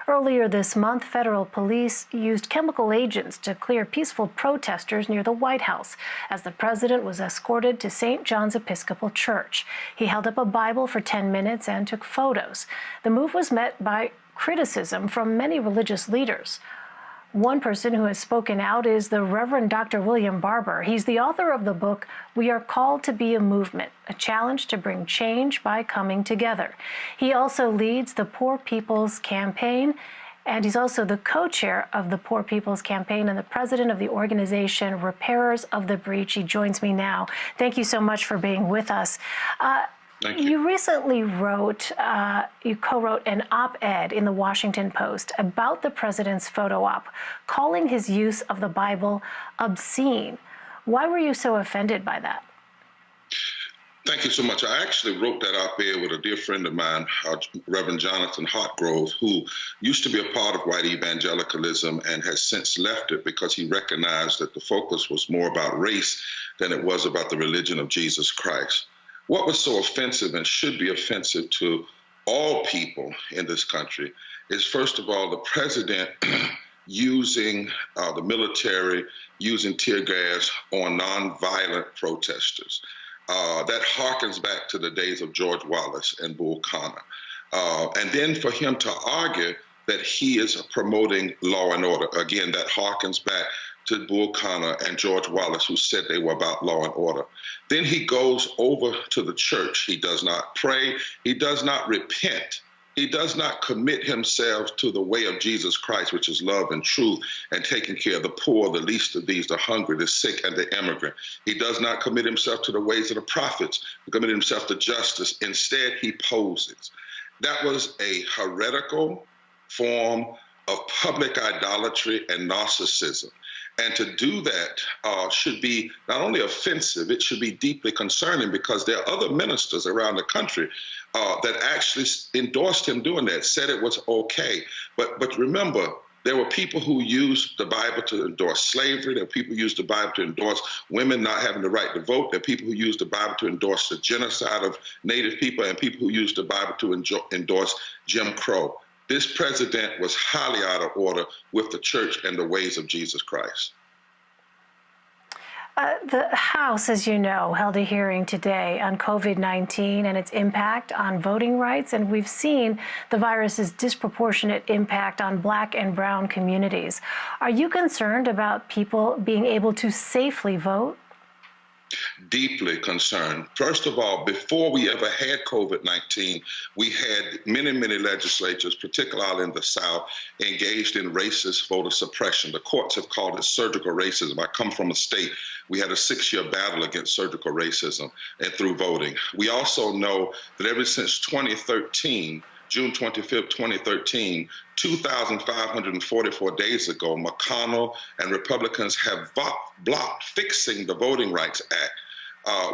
Earlier this month, federal police used chemical agents to clear peaceful protesters near the White House as the president was escorted to St. John's Episcopal Church. He held up a Bible for 10 minutes and took photos. The move was met by criticism from many religious leaders. One person who has spoken out is the Reverend Dr. William Barber. He's the author of the book, We Are Called to Be a Movement, a challenge to bring change by coming together. He also leads the Poor People's Campaign, and he's also the co-chair of the Poor People's Campaign and the president of the organization Repairers of the Breach. He joins me now. Thank you so much for being with us. Thank you. You recently you co-wrote an op-ed in the Washington Post about the president's photo op, calling his use of the Bible obscene. Why were you so offended by that? Thank you so much. I actually wrote that op-ed with a dear friend of mine, Reverend Jonathan Hartgrove, who used to be a part of white evangelicalism and has since left it because he recognized that the focus was more about race than it was about the religion of Jesus Christ. What was so offensive and should be offensive to all people in this country is, first of all, the president using the military, using tear gas on nonviolent protesters. That harkens back to the days of George Wallace and Bull Connor. And then for him to argue that he is promoting law and order, again, that harkens back to Bull Connor and George Wallace, who said they were about law and order. Then he goes over to the church. He does not pray. He does not repent. He does not commit himself to the way of Jesus Christ, which is love and truth and taking care of the poor, the least of these, the hungry, the sick, and the immigrant. He does not commit himself to the ways of the prophets, commit himself to justice. Instead, he poses. That was a heretical form of public idolatry and narcissism. And to do that should be not only offensive, it should be deeply concerning, because there are other ministers around the country that actually endorsed him doing that, said it was okay. But remember, there were people who used the Bible to endorse slavery. There were people who used the Bible to endorse women not having the right to vote. There are people who used the Bible to endorse the genocide of Native people, and people who used the Bible to endorse Jim Crow. This president was highly out of order with the church and the ways of Jesus Christ. The House, as you know, held a hearing today on COVID-19 and its impact on voting rights, and we've seen the virus's disproportionate impact on Black and brown communities. Are you concerned about people being able to safely vote? Deeply concerned. First of all, before we ever had COVID-19, we had many legislatures, particularly in the South, engaged in racist voter suppression. The courts have called it surgical racism. I come from a state. We had a 6-year battle against surgical racism and through voting. We also know that ever since 2013, June 25th, 2013, 2,544 days ago, McConnell and Republicans have blocked fixing the Voting Rights Act.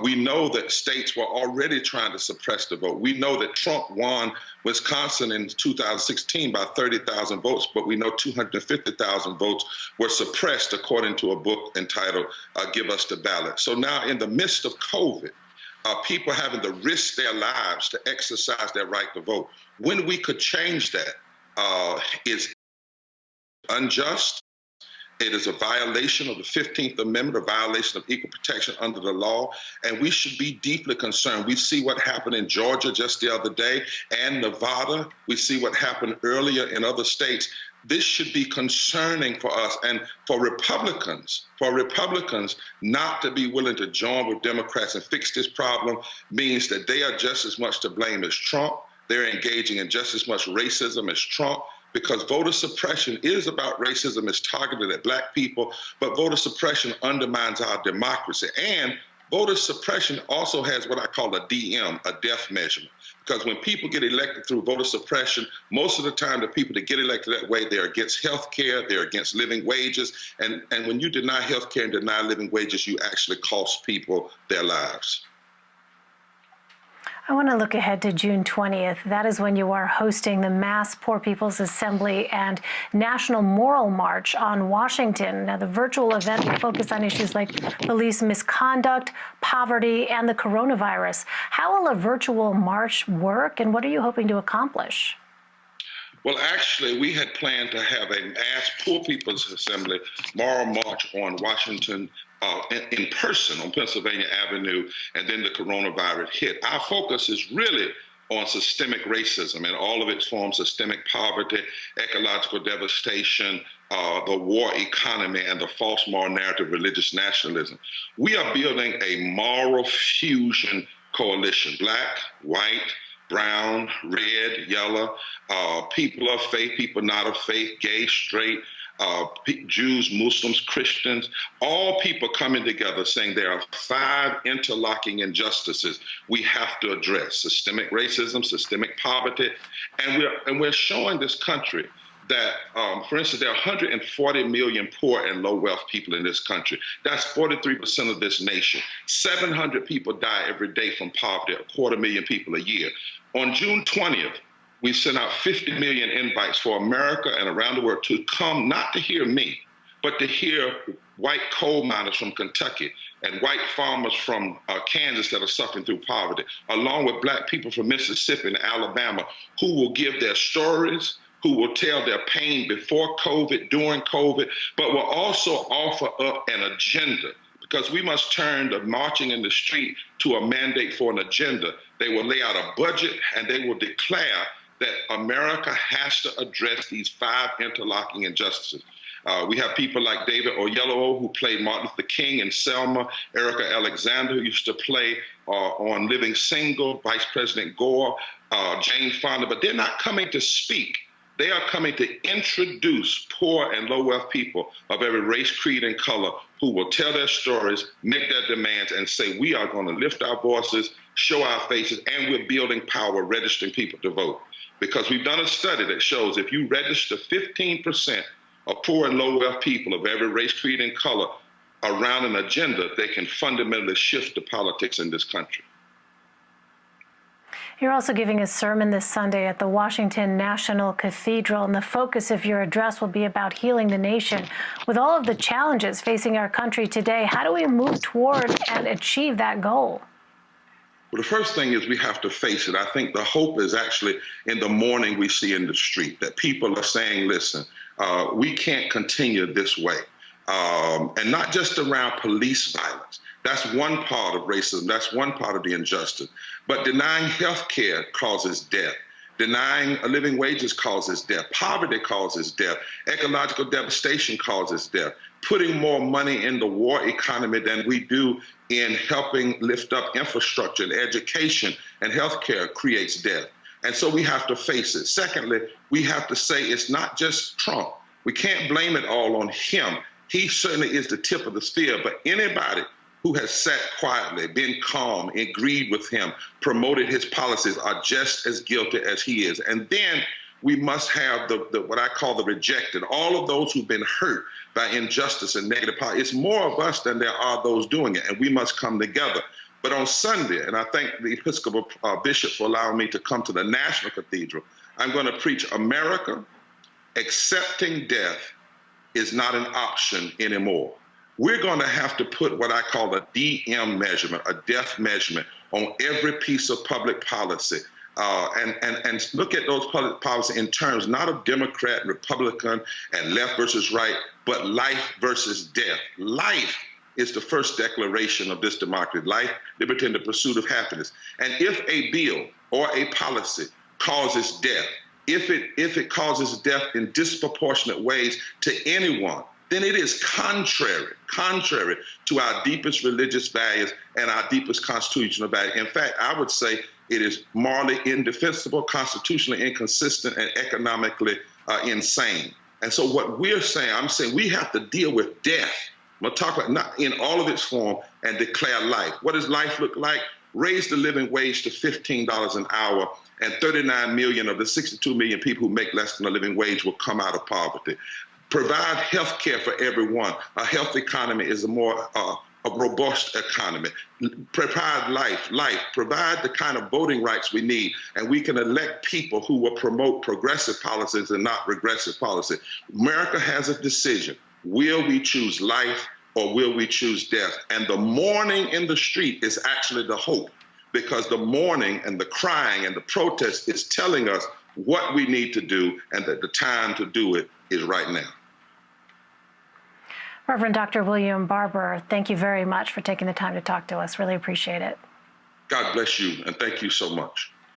We know that states were already trying to suppress the vote. We know that Trump won Wisconsin in 2016 by 30,000 votes, but we know 250,000 votes were suppressed, according to a book entitled Give Us the Ballot. So now, in the midst of COVID, people having to risk their lives to exercise their right to vote. When we could change that is unjust. It is a violation of the 15th Amendment, a violation of equal protection under the law, and we should be deeply concerned. We see what happened in Georgia just the other day and Nevada. We see what happened earlier in other states. This should be concerning for us, and for Republicans not to be willing to join with Democrats and fix this problem means that they are just as much to blame as Trump. They're engaging in just as much racism as Trump, because voter suppression is about racism. It's targeted at Black people, but voter suppression undermines our democracy. And voter suppression also has what I call a DM, a death measurement. Because when people get elected through voter suppression, most of the time the people that get elected that way, they're against health care, they're against living wages. And when you deny health care and deny living wages, you actually cost people their lives. I want to look ahead to June 20th. That is when you are hosting the Mass Poor People's Assembly and National Moral March on Washington. Now, the virtual event will focus on issues like police misconduct, poverty, and the coronavirus. How will a virtual march work, and what are you hoping to accomplish? Well, actually, we had planned to have a mass Poor People's Assembly moral march on Washington in person on Pennsylvania Avenue, and then the coronavirus hit. Our focus is really on systemic racism in all of its forms: systemic poverty, ecological devastation, the war economy, and the false moral narrative, religious nationalism. We are building a moral fusion coalition: black, white, brown, red, yellow, people of faith, people not of faith, gay, straight, Jews, Muslims, Christians, all people coming together saying there are 5 interlocking injustices we have to address: systemic racism, systemic poverty, and we're showing this country that, for instance, there are 140 million poor and low wealth people in this country. That's 43% of this nation. 700 people die every day from poverty, 250,000 people a year. On June 20th, we sent out 50 million invites for America and around the world to come, not to hear me, but to hear white coal miners from Kentucky and white farmers from Kansas that are suffering through poverty, along with black people from Mississippi and Alabama, who will give their stories, who will tell their pain before COVID, during COVID, but will also offer up an agenda, because we must turn the marching in the street to a mandate for an agenda. They will lay out a budget and they will declare that America has to address these 5 interlocking injustices. We have people like David Oyelowo, who played Martin Luther King in Selma, Erica Alexander, who used to play on Living Single, Vice President Gore, Jane Fonda, but they're not coming to speak. They are coming to introduce poor and low wealth people of every race, creed, and color who will tell their stories, make their demands, and say, we are going to lift our voices, show our faces, and we're building power, registering people to vote. Because we've done a study that shows if you register 15% of poor and low wealth people of every race, creed, and color around an agenda, they can fundamentally shift the politics in this country. You're also giving a sermon this Sunday at the Washington National Cathedral, and the focus of your address will be about healing the nation. With all of the challenges facing our country today, how do we move toward and achieve that goal? Well, the first thing is we have to face it. I think the hope is actually in the mourning we see in the street, that people are saying, listen, we can't continue this way. And not just around police violence. That's one part of racism. That's one part of the injustice. But denying health care causes death. Denying living wages causes death. Poverty causes death. Ecological devastation causes death. Putting more money in the war economy than we do in helping lift up infrastructure and education and healthcare creates death. And so we have to face it. Secondly, we have to say it's not just Trump. We can't blame it all on him. He certainly is the tip of the spear, but anybody who has sat quietly, been calm, agreed with him, promoted his policies are just as guilty as he is. And then we must have the what I call the rejected, all of those who've been hurt by injustice and negative policy. It's more of us than there are those doing it, and we must come together. But on Sunday, and I thank the Episcopal Bishop for allowing me to come to the National Cathedral, I'm going to preach America, accepting death is not an option anymore. We're going to have to put what I call a DM measurement, a death measurement, on every piece of public policy. And look at those public policy in terms not of Democrat, Republican, and left versus right, but life versus death. Life is the first declaration of this democracy: life, liberty, and the pursuit of happiness. And if a bill or a policy causes death, if it causes death in disproportionate ways to anyone, then it is contrary to our deepest religious values and our deepest constitutional values. In fact, I would say it is morally indefensible, constitutionally inconsistent, and economically insane. And so what we're saying, I'm saying we have to deal with death. I'm going to talk about not in all of its form and declare life. What does life look like? Raise the living wage to $15 an hour, and 39 million of the 62 million people who make less than a living wage will come out of poverty. Provide health care for everyone. A health economy is a more a robust economy. Provide life. Provide the kind of voting rights we need, and we can elect people who will promote progressive policies and not regressive policy. America has a decision. Will we choose life or will we choose death? And the mourning in the street is actually the hope, because the mourning and the crying and the protest is telling us what we need to do, and that the time to do it is right now. Reverend Dr. William Barber, thank you very much for taking the time to talk to us. Really appreciate it. God bless you, and thank you so much.